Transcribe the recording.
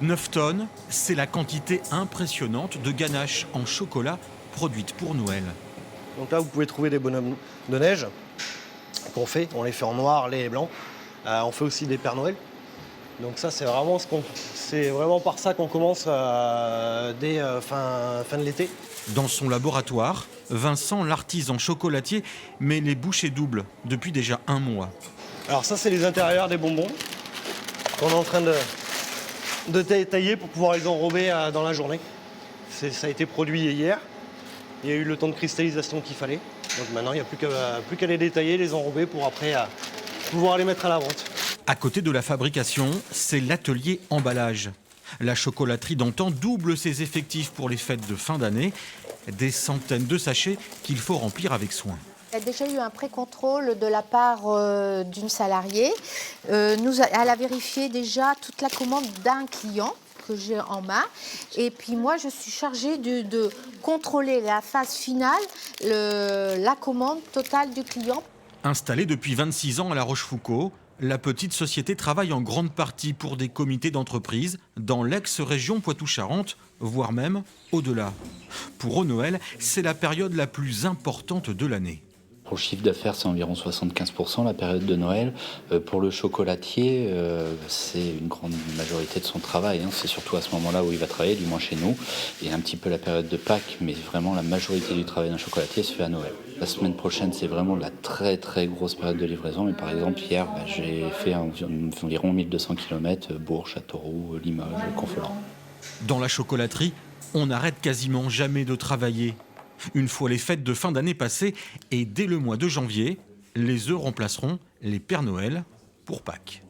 9 tonnes, c'est la quantité impressionnante de ganaches en chocolat produites pour Noël. Donc là, vous pouvez trouver des bonhommes de neige qu'on fait. On les fait en noir, lait et blanc. On fait aussi des Pères Noël. Donc ça, c'est vraiment par ça qu'on commence dès fin de l'été. Dans son laboratoire, Vincent, l'artisan chocolatier, met les bouchées doubles depuis déjà un mois. Alors ça, c'est les intérieurs des bonbons qu'on est en train de tailler pour pouvoir les enrober dans la journée. Ça a été produit hier. Il y a eu le temps de cristallisation qu'il fallait. Donc maintenant, il n'y a plus qu'à les détailler, les enrober pour après pouvoir les mettre à la vente. À côté de la fabrication, c'est l'atelier emballage. La chocolaterie d'antan double ses effectifs pour les fêtes de fin d'année. Des centaines de sachets qu'il faut remplir avec soin. Il y a déjà eu un pré-contrôle de la part d'une salariée. Elle a vérifié déjà toute la commande d'un client que j'ai en main. Et puis moi, je suis chargée de contrôler la phase finale, la commande totale du client. Installée depuis 26 ans à La Rochefoucauld, la petite société travaille en grande partie pour des comités d'entreprise dans l'ex-région Poitou-Charentes, voire même au-delà. Pour eux, Noël, c'est la période la plus importante de l'année. Pour le chiffre d'affaires, c'est environ 75% la période de Noël. Pour le chocolatier, c'est une grande majorité de son travail. C'est surtout à ce moment-là où il va travailler, du moins chez nous. Et un petit peu la période de Pâques, mais vraiment la majorité du travail d'un chocolatier se fait à Noël. La semaine prochaine, c'est vraiment la très très grosse période de livraison. Mais par exemple, hier, j'ai fait environ 1200 km, Bourg, Châteauroux, Limoges, Confolens. Dans la chocolaterie, on n'arrête quasiment jamais de travailler. Une fois les fêtes de fin d'année passées, et dès le mois de janvier, les œufs remplaceront les Pères Noël pour Pâques.